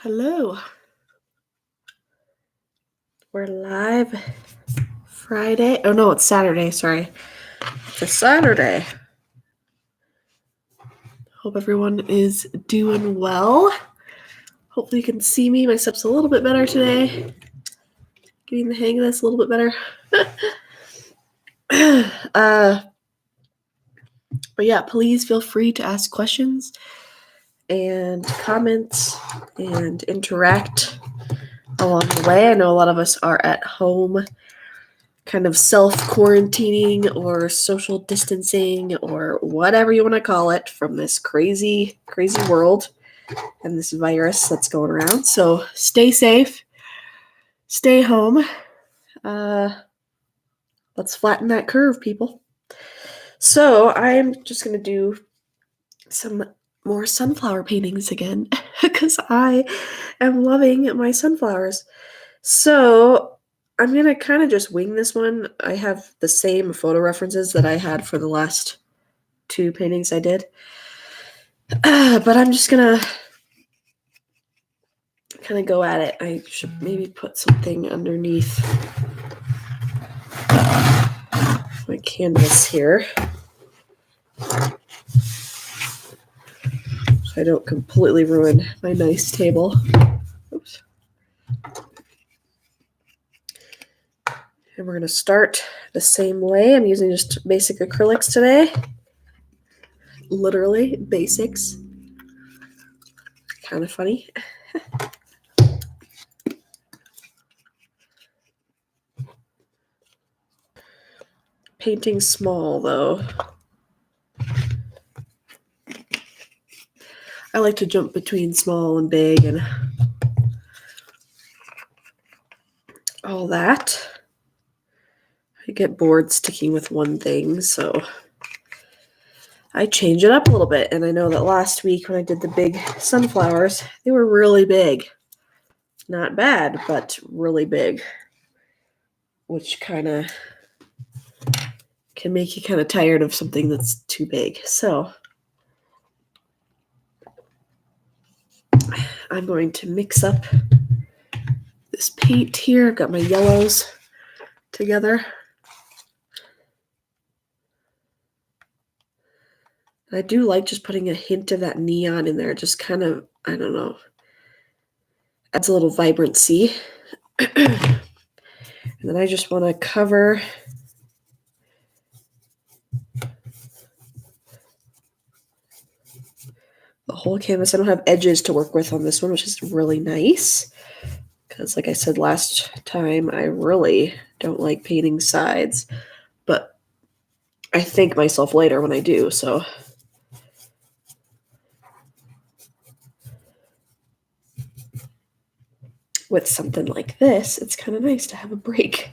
Hello. We're live Friday. Oh no, it's Saturday, sorry. It's a Saturday. Hope everyone is doing well. Hopefully you can see me. My step's a little bit better today. Getting the hang of this a little bit better. But yeah, please feel free to ask questions and comments and interact along the way. I know a lot of us are at home kind of self-quarantining or social distancing or whatever you want to call it from this crazy world and this virus that's going around. So stay safe, stay home. Let's flatten that curve, people. So I'm just going to do some more sunflower paintings again because I am loving my sunflowers. So I'm going to kind of just wing this one. I have the same photo references that I had for the last two paintings I did. But I'm just going to kind of go at it. I should maybe put something underneath my canvas here so I don't completely ruin my nice table. Oops. And we're going to start the same way. I'm using just basic acrylics today. Literally basics. Kind of funny. Painting small, though. I like to jump between small and big and all that. I get bored sticking with one thing, so I change it up a little bit. And I know that last week when I did the big sunflowers, they were really big. Not bad, but really big, which kind of can make you kind of tired of something that's too big. So I'm going to mix up this paint here. I've got my yellows together. I do like just putting a hint of that neon in there. Just kind of, I don't know, adds a little vibrancy. And then I just want to cover the whole canvas. I don't have edges to work with on this one, which is really nice. Because like I said last time, I really don't like painting sides. But I thank myself later when I do, so. With something like this, it's kind of nice to have a break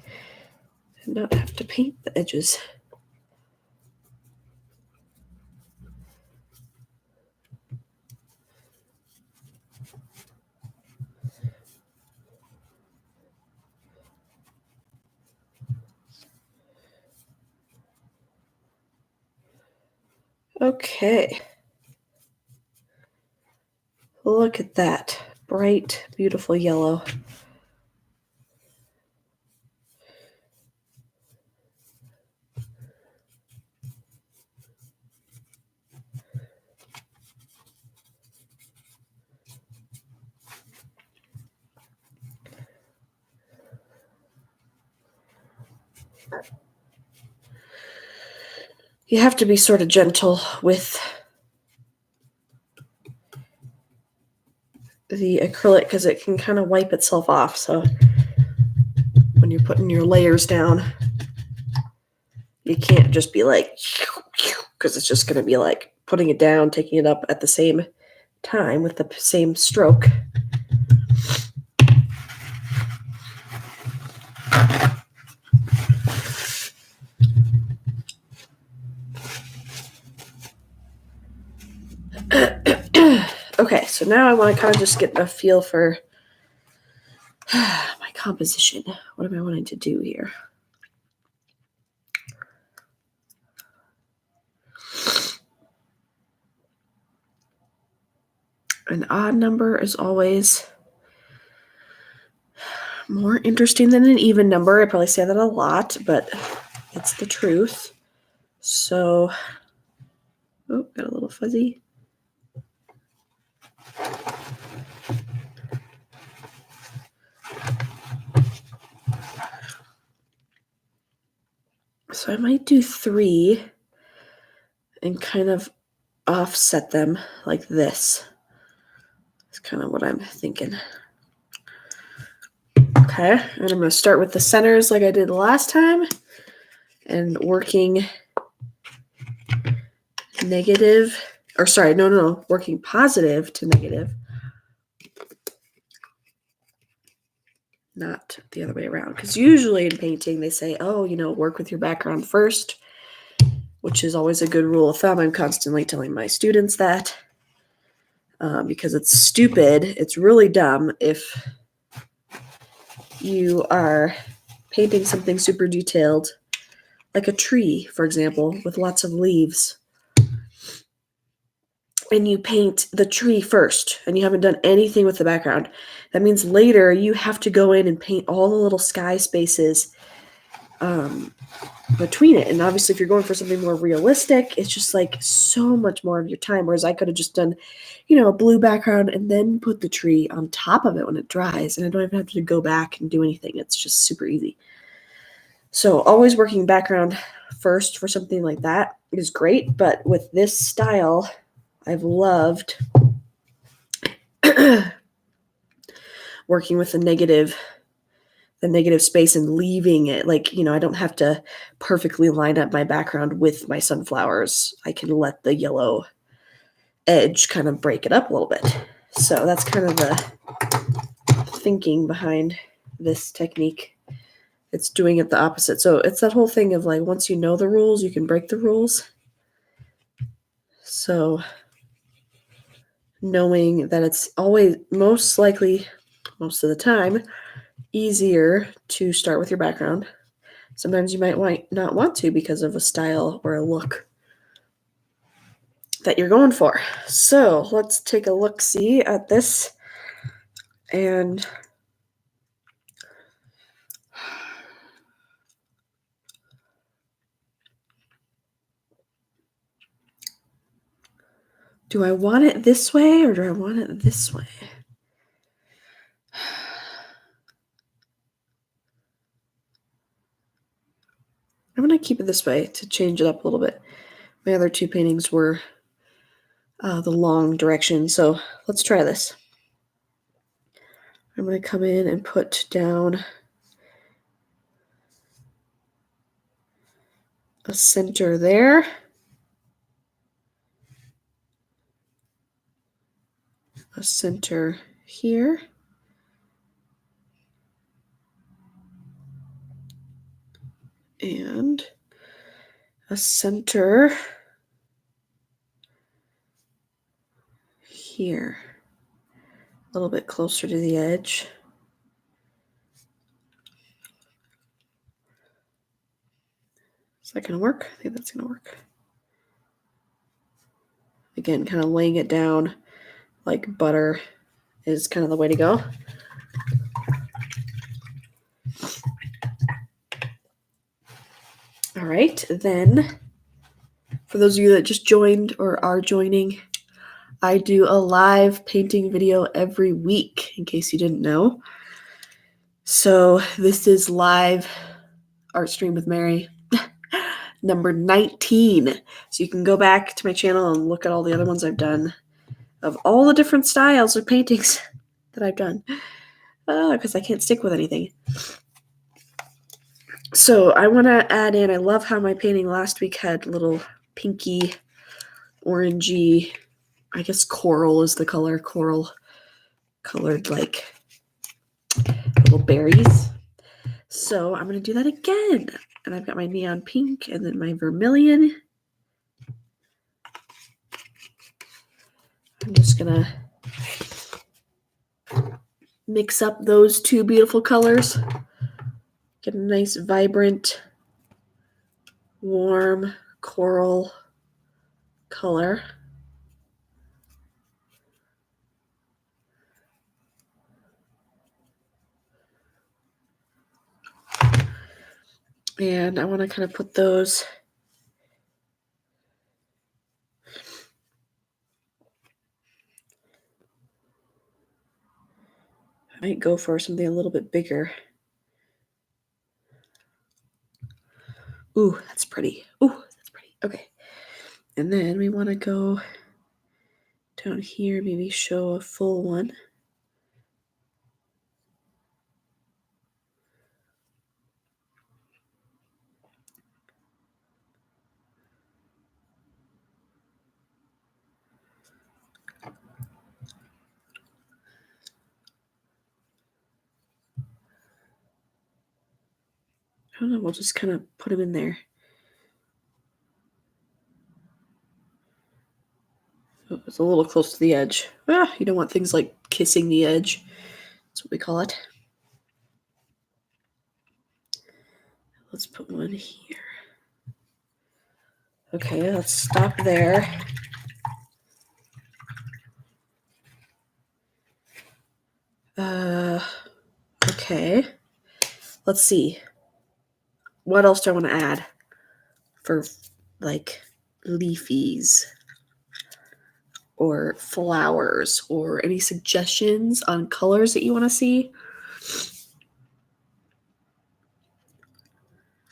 and not have to paint the edges. Okay. Look at that. Bright, beautiful yellow. You have to be sort of gentle with the acrylic because it can kind of wipe itself off. So when you're putting your layers down, you can't just be like, because it's just going to be like putting it down, taking it up at the same time with the same stroke. Okay, so now I want to kind of just get a feel for my composition. What am I wanting to do here? An odd number is always more interesting than an even number. I probably say that a lot, but it's the truth. So, oh, got a little fuzzy. So I might do 3 and kind of offset them like this. That's kind of what I'm thinking. Okay, and I'm going to start with the centers like I did last time and working working positive to negative, not the other way around. Because usually in painting they say, oh, work with your background first, which is always a good rule of thumb. I'm constantly telling my students that because it's stupid. It's really dumb if you are painting something super detailed, like a tree, for example, with lots of leaves, and you paint the tree first and you haven't done anything with the background. That means later you have to go in and paint all the little sky spaces between it. And obviously if you're going for something more realistic, it's just like so much more of your time. Whereas I could have just done, a blue background and then put the tree on top of it when it dries. And I don't even have to go back and do anything. It's just super easy. So always working background first for something like that is great. But with this style, I've loved working with the negative space and leaving it like, I don't have to perfectly line up my background with my sunflowers. I can let the yellow edge kind of break it up a little bit. So that's kind of the thinking behind this technique. It's doing it the opposite. So it's that whole thing of like, once you know the rules, you can break the rules. So knowing that it's always most likely, most of the time, easier to start with your background. Sometimes you might not want to because of a style or a look that you're going for. So let's take a look-see at this. And do I want it this way or do I want it this way? I'm going to keep it this way to change it up a little bit. My other 2 paintings were the long direction, so let's try this. I'm going to come in and put down a center there. A center here. And a center here. A little bit closer to the edge. Is that going to work? I think that's going to work. Again, kind of laying it down like butter is kind of the way to go. All right, then for those of you that just joined or are joining, I do a live painting video every week, in case you didn't know. So this is live ArtStream with Mary, number 19. So you can go back to my channel and look at all the other ones I've done of all the different styles of paintings that I've done, because I can't stick with anything. So I want to add in, I love how my painting last week had little pinky, orangey, I guess coral is the color, coral colored like little berries. So I'm going to do that again. And I've got my neon pink and then my vermilion. I'm just going to mix up those 2 beautiful colors. Get a nice, vibrant, warm coral color. And I want to kind of put those I might go for something a little bit bigger. Ooh, that's pretty. Ooh, that's pretty. Okay. And then we want to go down here, maybe show a full one. I don't know, we'll just kind of put them in there. Oh, it's a little close to the edge. Ah, you don't want things like kissing the edge. That's what we call it. Let's put one here. Okay, let's stop there. Okay. Let's see. What else do I want to add for like leafies or flowers or any suggestions on colors that you want to see?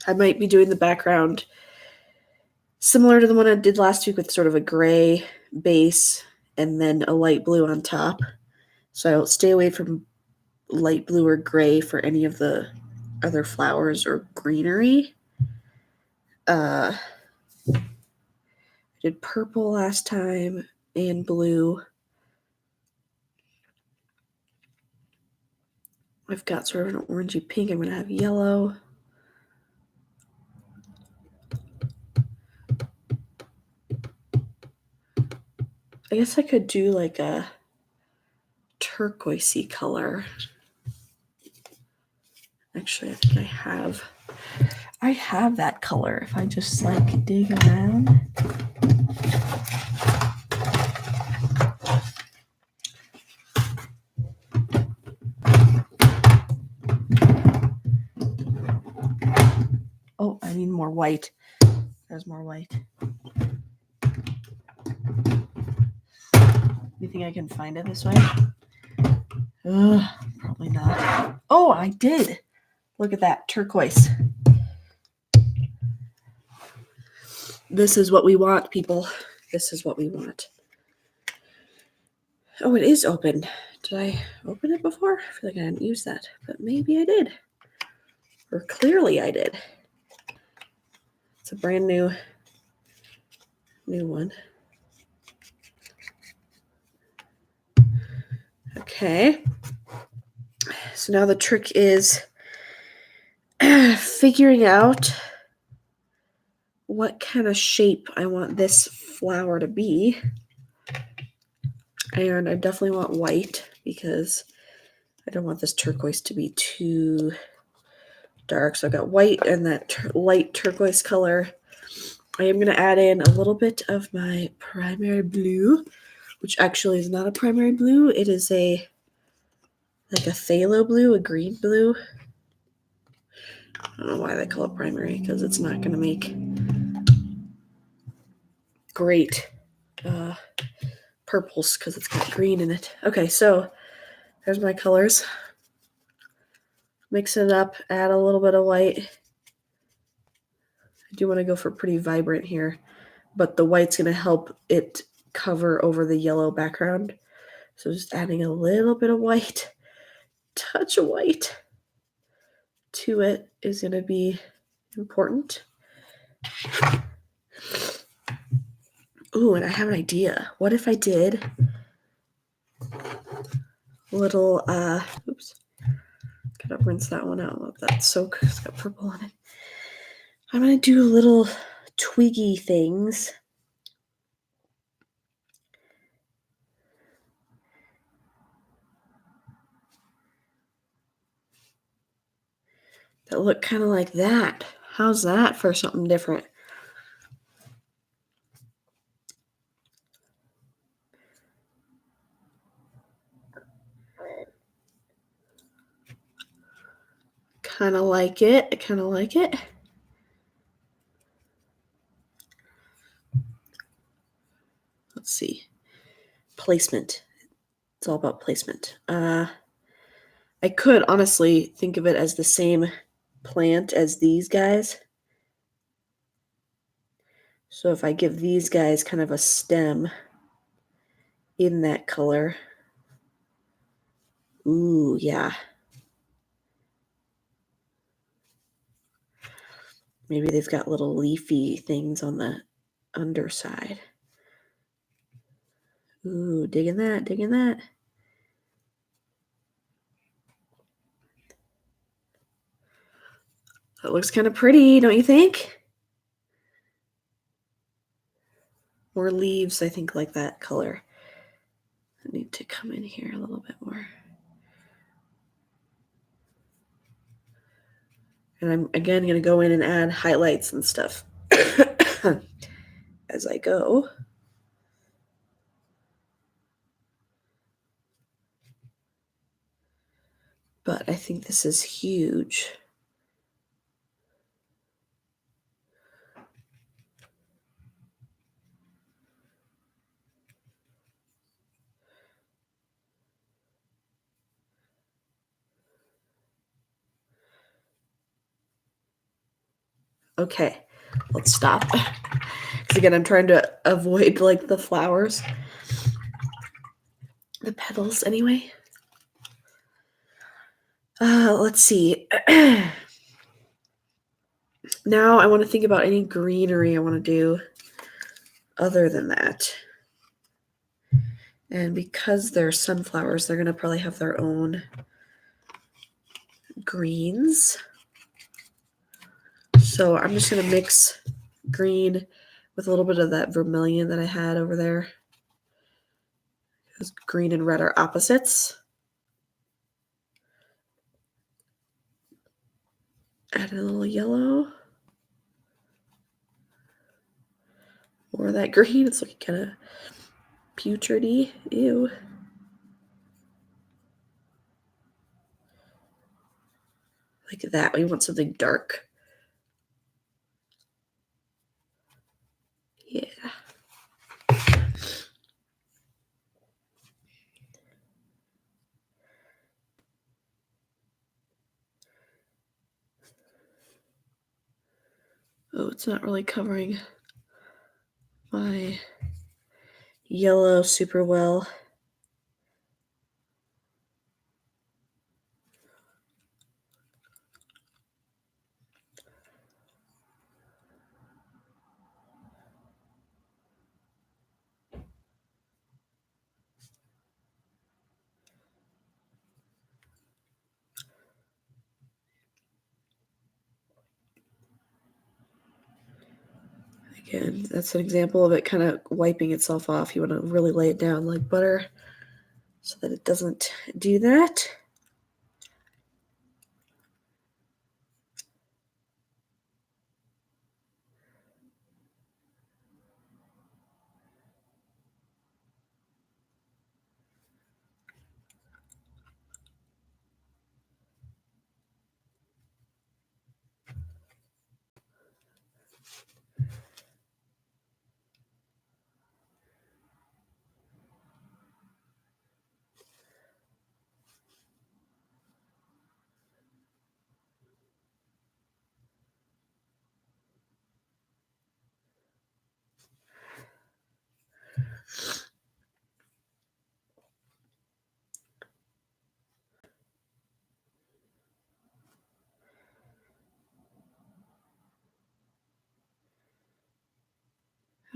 I might be doing the background similar to the one I did last week with sort of a gray base and then a light blue on top. So I'll stay away from light blue or gray for any of the other flowers or greenery. I did purple last time and blue. I've got sort of an orangey pink. I'm going to have yellow. I guess I could do like a turquoisey color. Actually, I think I have that color if I just like dig around. Oh, I need more white. There's more white. You think I can find it this way? Ugh, probably not. Oh, I did. Look at that, turquoise. This is what we want, people. This is what we want. Oh, it is open. Did I open it before? I feel like I didn't use that, but maybe I did. Or clearly I did. It's a brand new one. Okay. So now the trick is figuring out what kind of shape I want this flower to be. And I definitely want white because I don't want this turquoise to be too dark. So I've got white and that light turquoise color. I am going to add in a little bit of my primary blue, which actually is not a primary blue. It is like a phthalo blue, a green blue. I don't know why they call it primary because it's not going to make great purples because it's got green in it. Okay, so there's my colors. Mix it up, add a little bit of white. I do want to go for pretty vibrant here, but the white's going to help it cover over the yellow background. So just adding a little bit of white, touch of white to it is going to be important. Ooh, and I have an idea. What if I did little, oops, gotta rinse that one out. That's so, it's got purple on it. I'm going to do little twiggy things. That look kind of like that. How's that for something different? Kind of like it. I kind of like it. let's see. Placement. It's all about placement. I could honestly think of it as the same plant as these guys. So if I give these guys kind of a stem in that color. Ooh, yeah. Maybe they've got little leafy things on the underside. Ooh, digging that, digging that. That looks kind of pretty, don't you think? More leaves, I think, like that color. I need to come in here a little bit more. And I'm, again, going to go in and add highlights and stuff as I go. But I think this is huge. Okay, let's stop. Because again, I'm trying to avoid like the flowers. The petals, anyway. Let's see. Now I want to think about any greenery I want to do other than that. And because they're sunflowers, they're going to probably have their own greens. So I'm just going to mix green with a little bit of that vermilion that I had over there. Because green and red are opposites. Add a little yellow. More of that green. It's looking kind of putridy. Ew. Like that. We want something dark. Yeah. Oh, it's not really covering my yellow super well. Again, that's an example of it kind of wiping itself off. You want to really lay it down like butter so that it doesn't do that.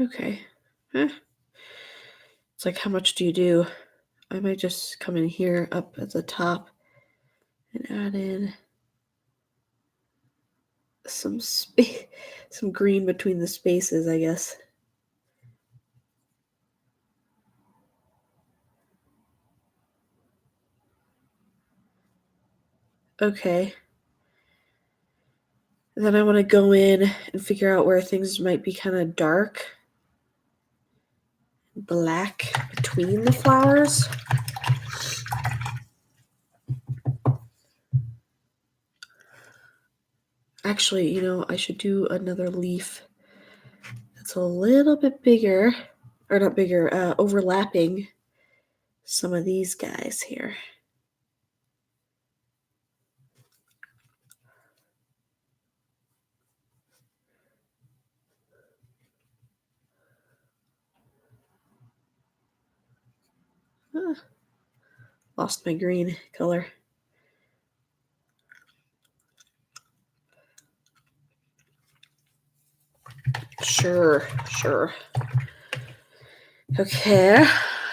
Okay. It's like, how much do you do? I might just come in here up at the top and add in some some green between the spaces, I guess. Okay. And then I want to go in and figure out where things might be kind of dark, black between the flowers. Actually, you know, I should do another leaf that's a little bit bigger or not bigger, overlapping some of these guys here. Lost my green color. Sure. Okay,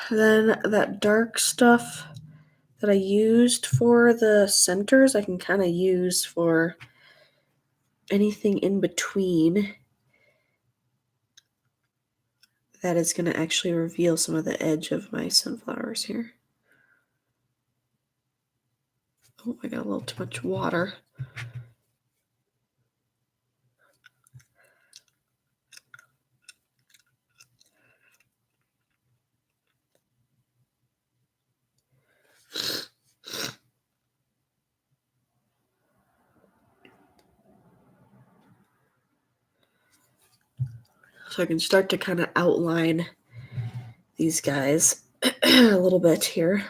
then that dark stuff that I used for the centers, I can kind of use for anything in between that is going to actually reveal some of the edge of my sunflowers here. Oh, I got a little too much water. So I can start to kind of outline these guys a little bit here.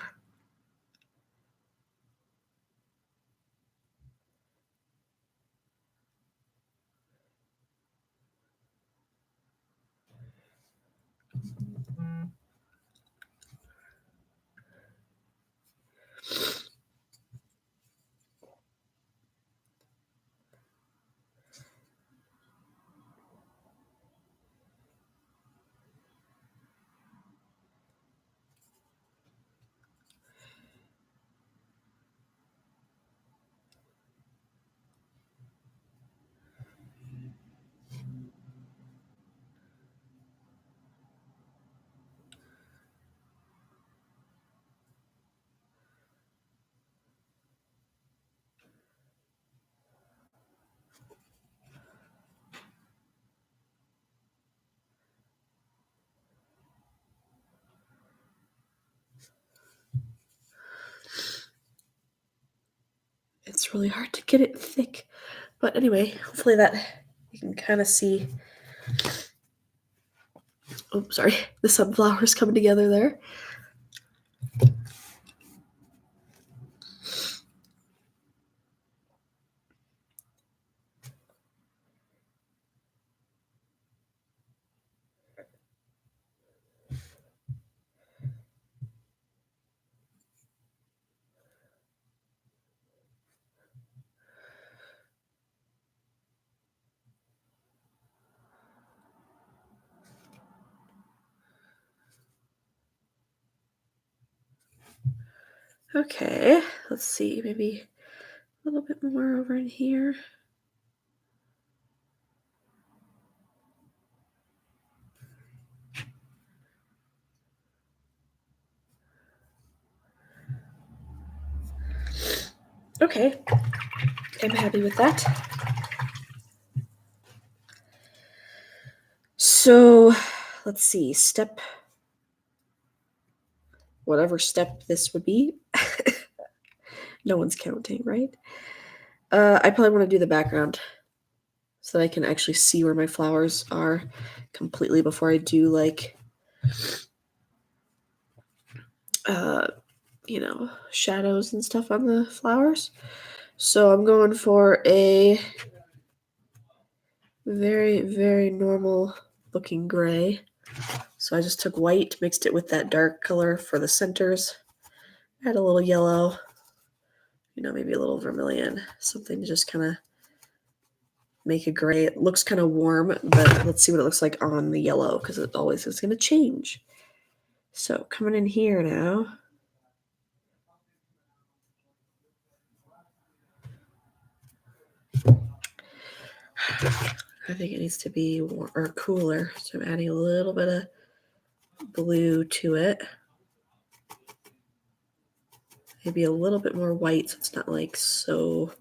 It's really hard to get it thick. But anyway, hopefully that you can kind of see. Oh, sorry. The sunflowers coming together there. Okay, let's see, maybe a little bit more over in here. Okay, I'm happy with that. So, let's see, whatever step this would be. No one's counting, right? I probably want to do the background so that I can actually see where my flowers are completely before I do like, shadows and stuff on the flowers. So I'm going for a very, very normal looking gray. So I just took white, mixed it with that dark color for the centers, add a little yellow, maybe a little vermilion, something to just kind of make a gray. It looks kind of warm, but let's see what it looks like on the yellow because it always is going to change. So coming in here now. I think it needs to be warm or cooler. So I'm adding a little bit of blue to it. Maybe a little bit more white so it's not like so.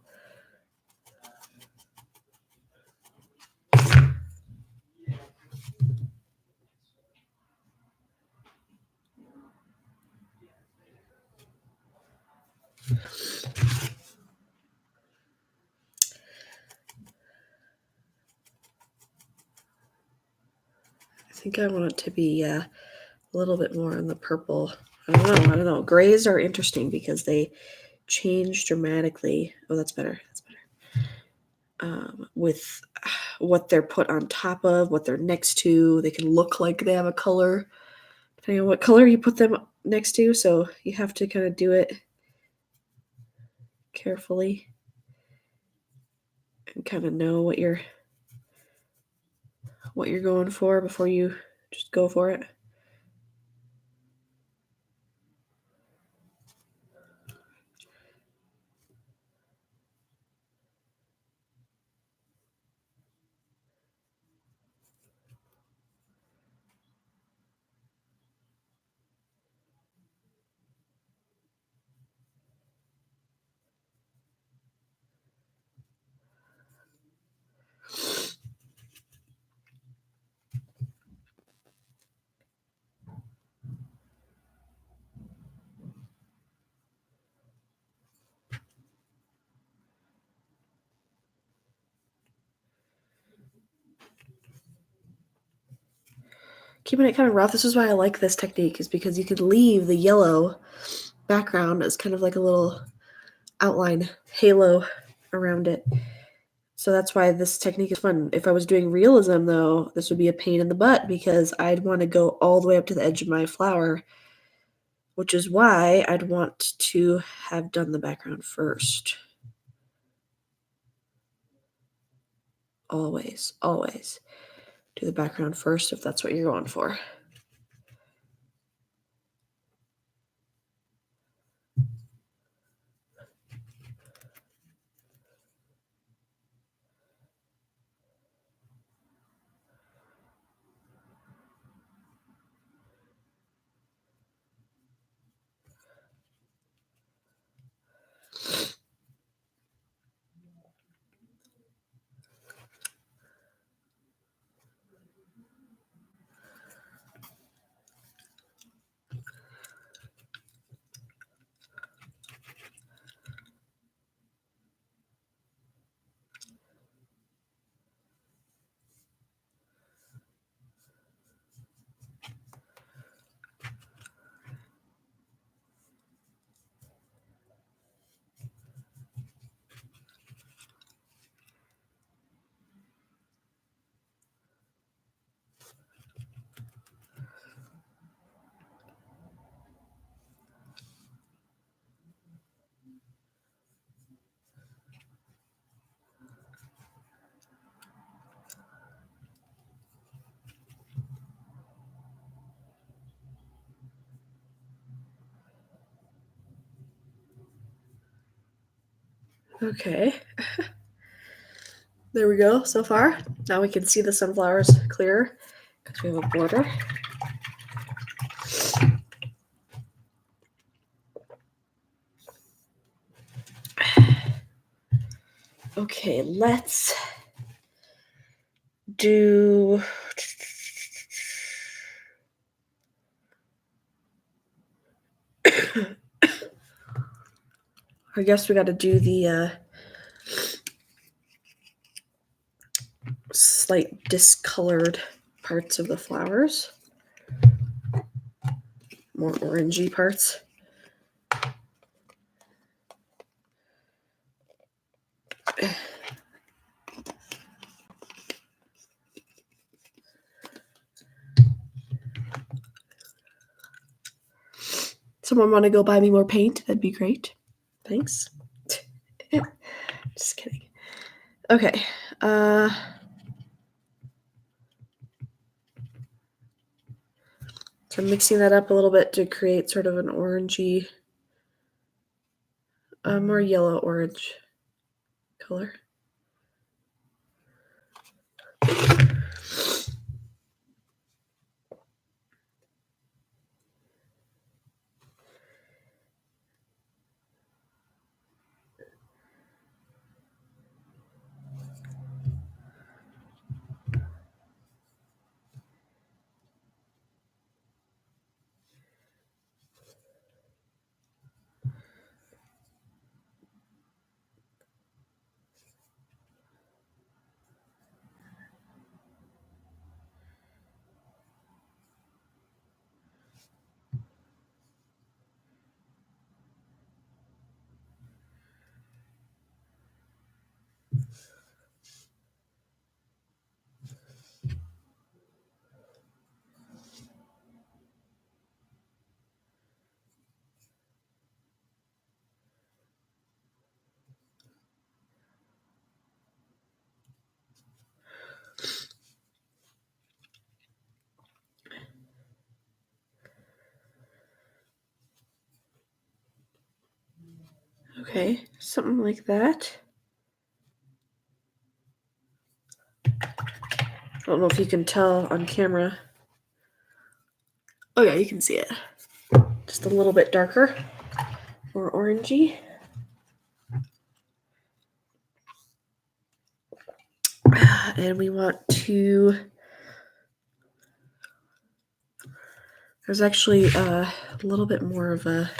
I think I want it to be a little bit more on the purple. I don't know. Grays are interesting because they change dramatically. Oh, that's better. That's better. With what they're put on top of, what they're next to. They can look like they have a color, depending on what color you put them next to. So you have to kind of do it carefully and kind of know what you're going for before you just go for it. Keeping it kind of rough. This is why I like this technique, is because you could leave the yellow background as kind of like a little outline halo around it. So that's why this technique is fun. If I was doing realism, though, this would be a pain in the butt because I'd want to go all the way up to the edge of my flower, which is why I'd want to have done the background first. Always, always do the background first if that's what you're going for. Okay. There we go so far. Now we can see the sunflowers clearer because we have a border. Okay, let's do... I guess we got to do the slight discolored parts of the flowers. More orangey parts. Someone want to go buy me more paint? That'd be great. Thanks. Just kidding. Okay. So I'm mixing that up a little bit to create sort of an orangey, more yellow-orange color. Okay, something like that. I don't know if you can tell on camera. Oh yeah, you can see it. Just a little bit darker, more orangey. And we want to, there's actually a little bit more of a,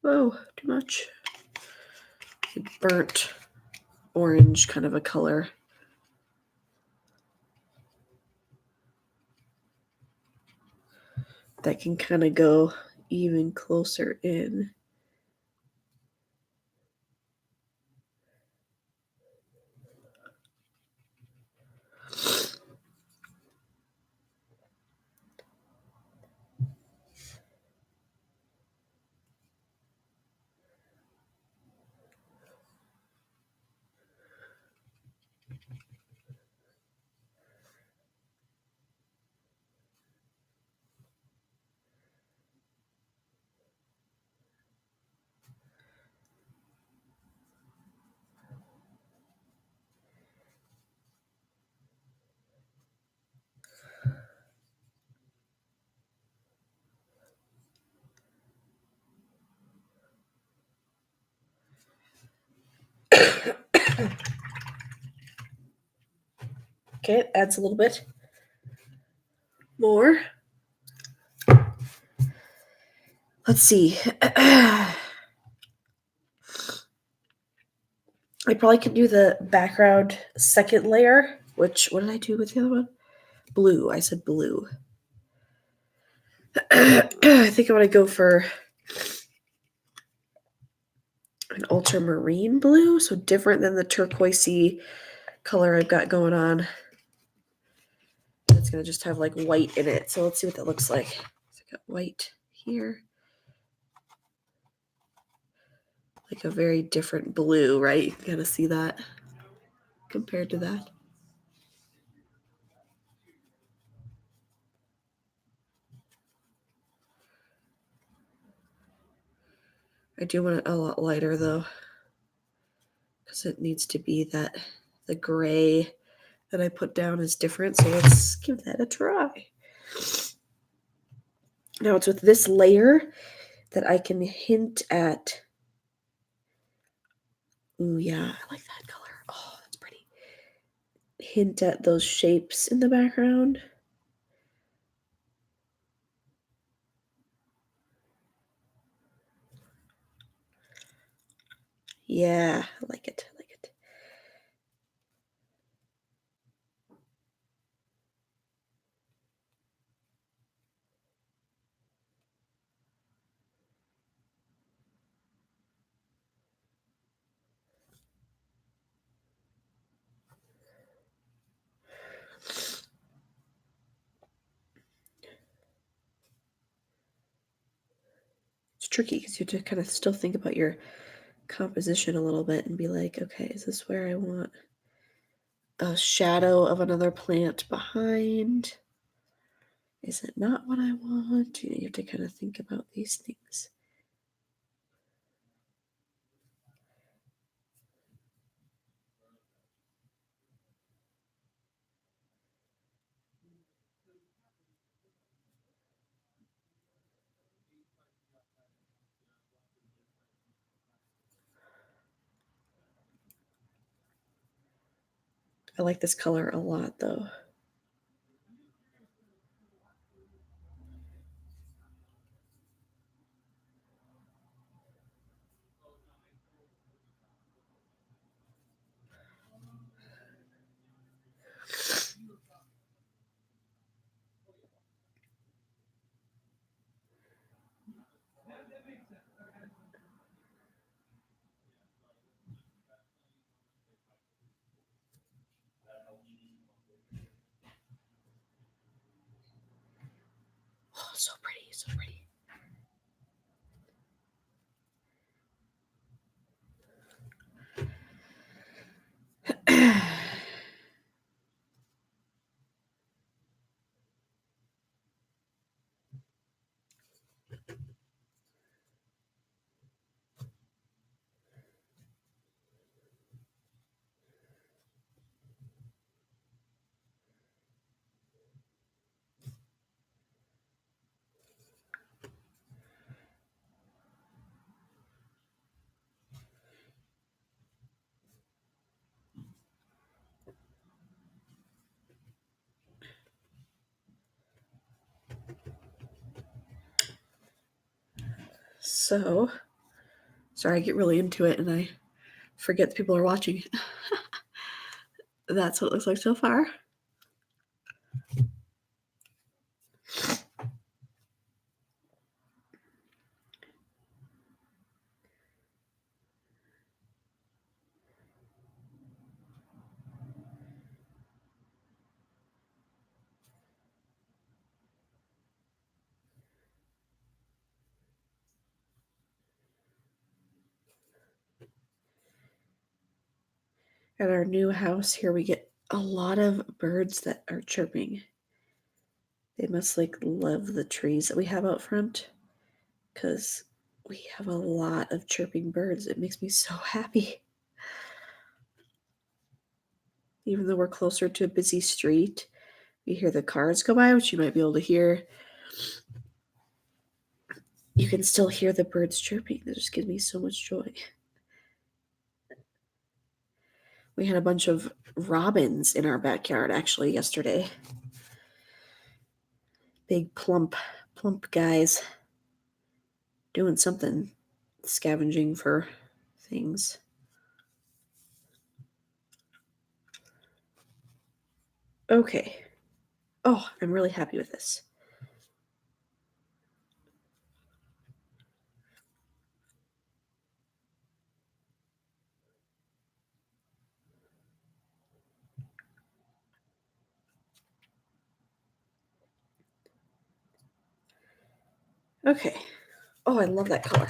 whoa, too much. Burnt orange kind of a color. That can kind of go even closer in. Okay, it adds a little bit more. Let's see. I probably could do the background second layer, which, what did I do with the other one? Blue. I said blue. I think I'm going to go for an ultramarine blue, so different than the turquoisey color I've got going on. It's going to just have like white in it, so let's see what that looks like. So I got white here. Like a very different blue, right? You can kind of see that compared to that. I do want it a lot lighter though, because it needs to be that the gray that I put down is different. So let's give that a try. Now it's with this layer that I can hint at. Ooh, yeah, I like that color. Oh, that's pretty. Hint at those shapes in the background. Yeah, I like it. I like it. It's tricky because you have to kind of still think about your composition a little bit and be like, okay, is this where I want a shadow of another plant behind? Is it not what I want? You have to kind of think about these things. I like this color a lot though. Oh, so pretty, so pretty. So, sorry, I get really into it and I forget that people are watching. That's what it looks like so far. At our new house here, we get a lot of birds that are chirping. They must like love the trees that we have out front because we have a lot of chirping birds. It makes me so happy. Even though we're closer to a busy street, we hear the cars go by, which you might be able to hear. You can still hear the birds chirping. That just gives me so much joy. We had a bunch of robins in our backyard actually yesterday. Big plump guys doing something, scavenging for things. Okay. Oh, I'm really happy with this. Okay. Oh, I love that color.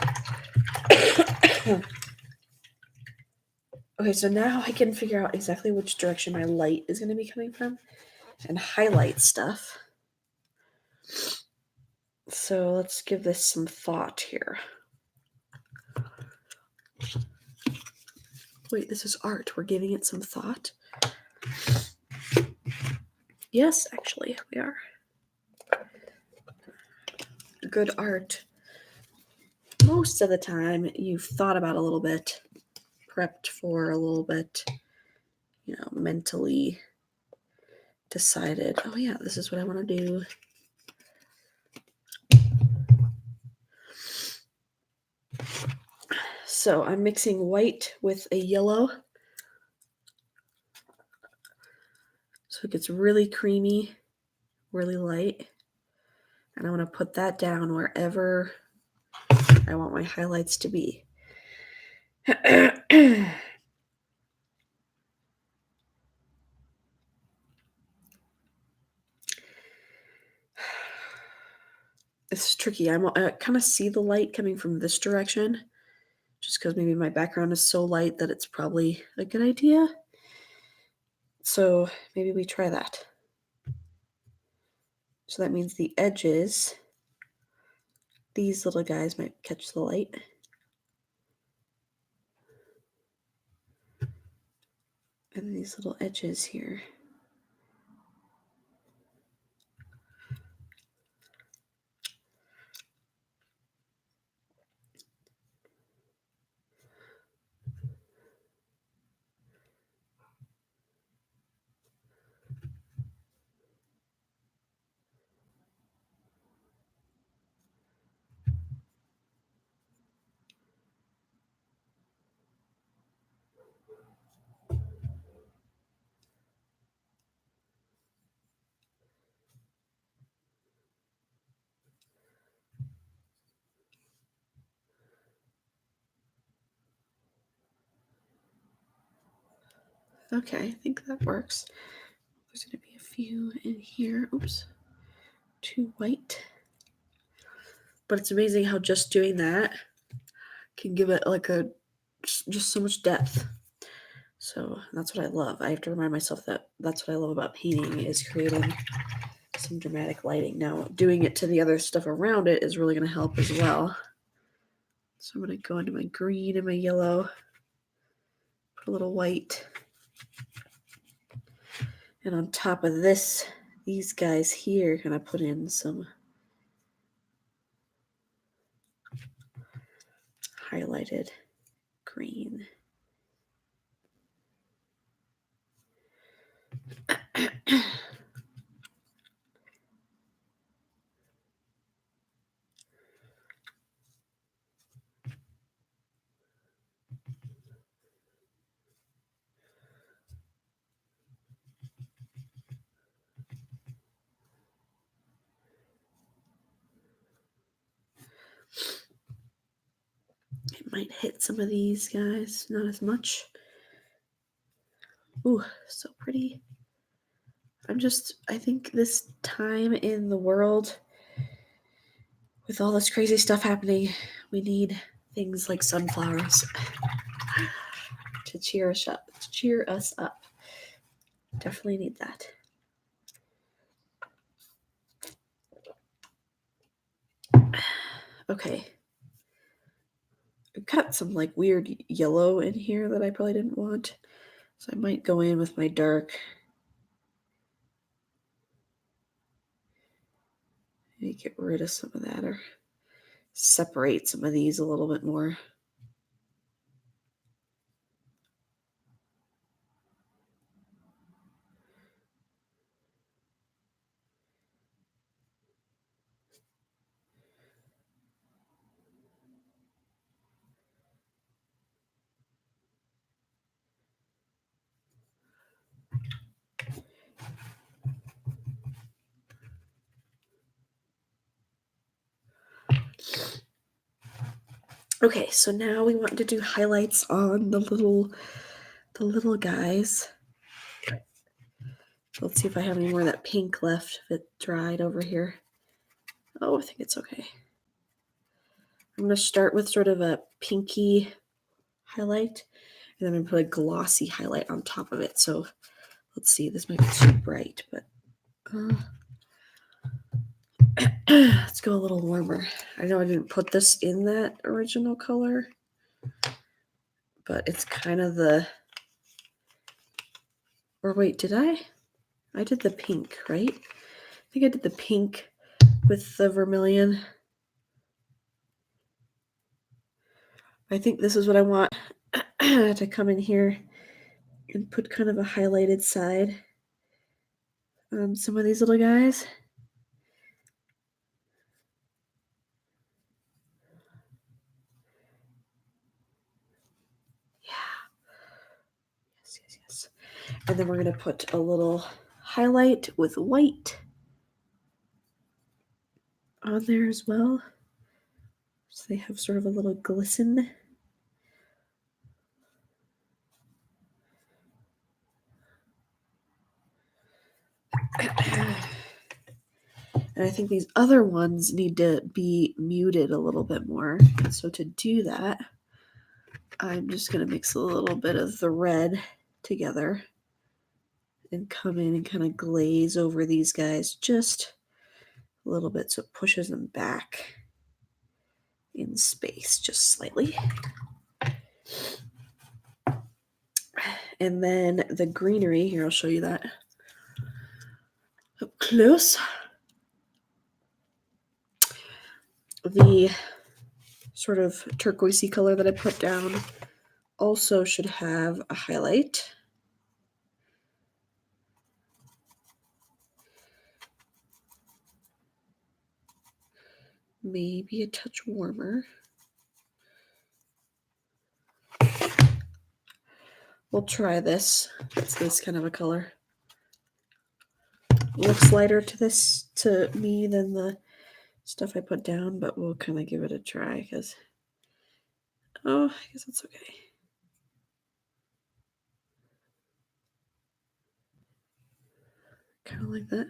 Okay, so now I can figure out exactly which direction my light is going to be coming from and highlight stuff. So let's give this some thought here. Wait, this is art. We're giving it some thought? Yes, actually, we are. Good art. Most of the time, you've thought about a little bit, prepped for a little bit, mentally decided, oh yeah, this is what I want to do. So I'm mixing white with a yellow. So it gets really creamy, really light. And I want to put that down wherever I want my highlights to be. It's tricky. I kind of see the light coming from this direction, just because maybe my background is so light that it's probably a good idea. So maybe we try that. So that means the edges, these little guys might catch the light. And these little edges here. Okay, I think that works. There's going to be a few in here. Oops. Too white. But it's amazing how just doing that can give it like just so much depth. So that's what I love. I have to remind myself that that's what I love about painting is creating some dramatic lighting. Now, doing it to the other stuff around it is really going to help as well. So I'm going to go into my green and my yellow, put a little white. And on top of this, these guys here, going to put in some highlighted green. Might hit some of these guys, not as much. Ooh, so pretty. I think this time in the world, with all this crazy stuff happening, we need things like sunflowers to cheer us up. Definitely need that. Okay. I've got some like weird yellow in here that I probably didn't want. So I might go in with my dark. Maybe get rid of some of that or separate some of these a little bit more. Okay, so now we want to do highlights on the little guys. Let's see if I have any more of that pink left if it dried over here. Oh, I think it's okay. I'm going to start with sort of a pinky highlight, and then I'm going to put a glossy highlight on top of it. So let's see, this might be too bright, but let's go a little warmer. I know I didn't put this in that original color, but it's kind of the, or wait, did I? I did the pink, right? I think I did the pink with the vermilion. I think this is what I want to come in here and put kind of a highlighted side on some of these little guys. Yes. And then we're going to put a little highlight with white on there as well. So they have sort of a little glisten. And I think these other ones need to be muted a little bit more. So to do that, I'm just going to mix a little bit of the red together and come in and kind of glaze over these guys just a little bit so it pushes them back in space just slightly. And then the greenery, here I'll show you that up close. The sort of turquoisey color that I put down also should have a highlight. Maybe a touch warmer. We'll try this. It's this kind of a color. Looks lighter to me than the stuff I put down, but we'll kind of give it a try because, oh, I guess it's okay. Kind of like that.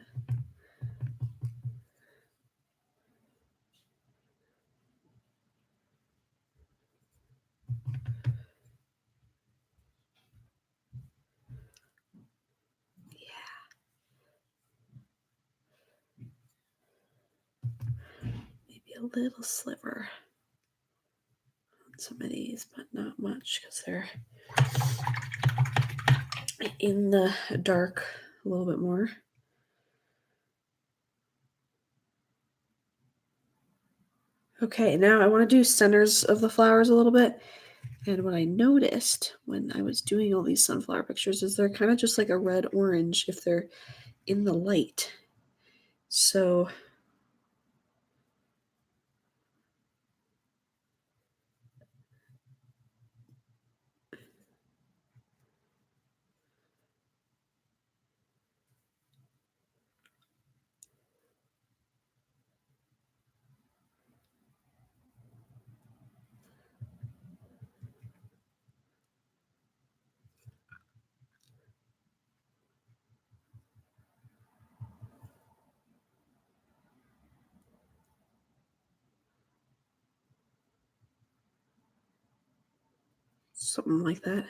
Maybe a little sliver on some of these, but not much because they're in the dark a little bit more. Okay, now I want to do centers of the flowers a little bit. And what I noticed when I was doing all these sunflower pictures is they're kind of just like a red-orange if they're in the light. So something like that.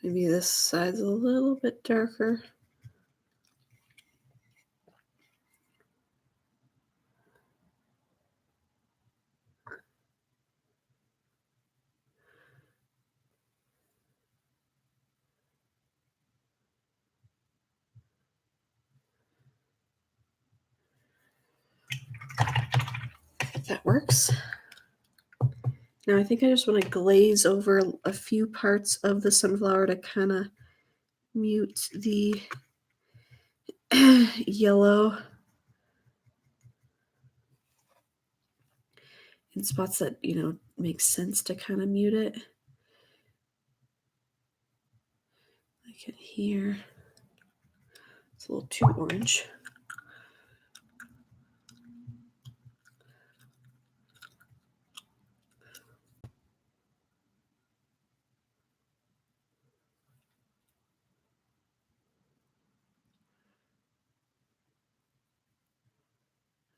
Maybe this side's a little bit darker. That works. Now I think I just want to glaze over a few parts of the sunflower to kind of mute the yellow in spots that, make sense to kind of mute it. Like in here. It's a little too orange.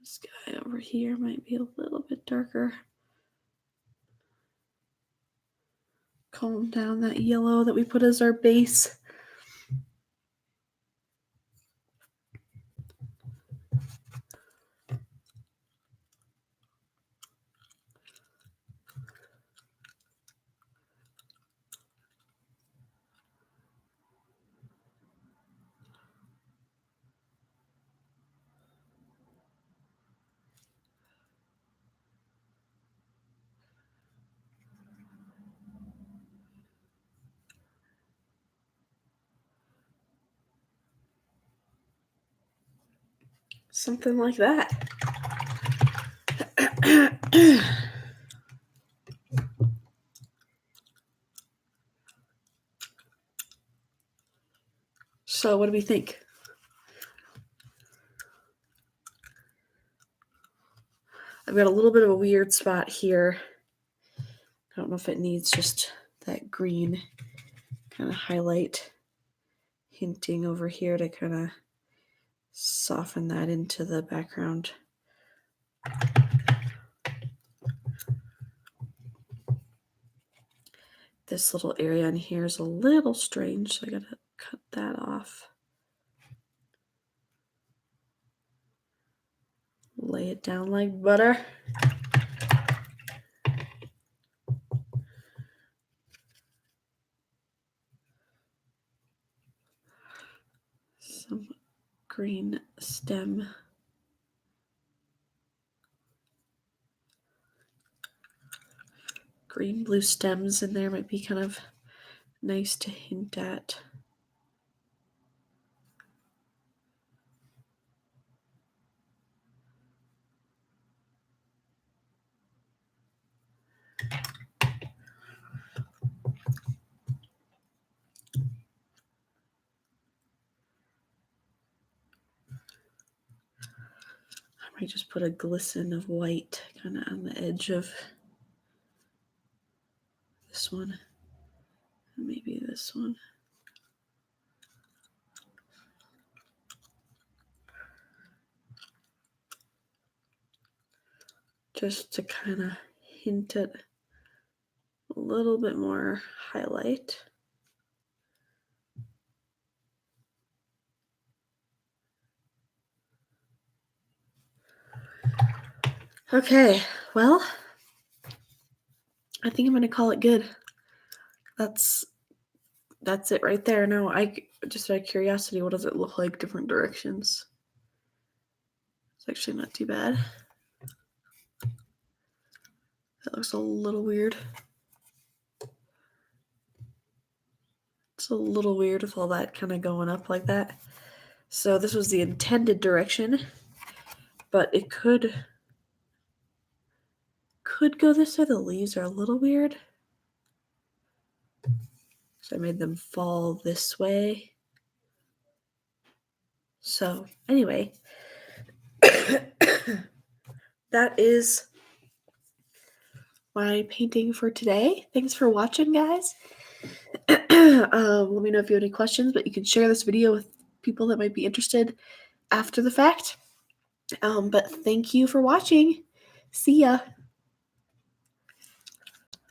This guy over here might be a little bit darker. Calm down that yellow that we put as our base. Something like that. So what do we think? I've got a little bit of a weird spot here. I don't know if it needs just that green kind of highlight hinting over here to kind of soften that into the background. This little area in here is a little strange, so I gotta cut that off. Lay it down like butter. Some green stem. Green blue stems in there might be kind of nice to hint at. I might just put a glisten of white kind of on the edge of this one, and maybe this one. Just to kind of hint at a little bit more highlight. Okay, well, I think I'm going to call it good. That's it right there. Now, just out of curiosity, what does it look like different directions? It's actually not too bad. That looks a little weird. It's a little weird with all that kind of going up like that. So this was the intended direction, but it could go this way. The leaves are a little weird. So I made them fall this way. So anyway, that is my painting for today. Thanks for watching, guys. Let me know if you have any questions, but you can share this video with people that might be interested after the fact. But thank you for watching. See ya.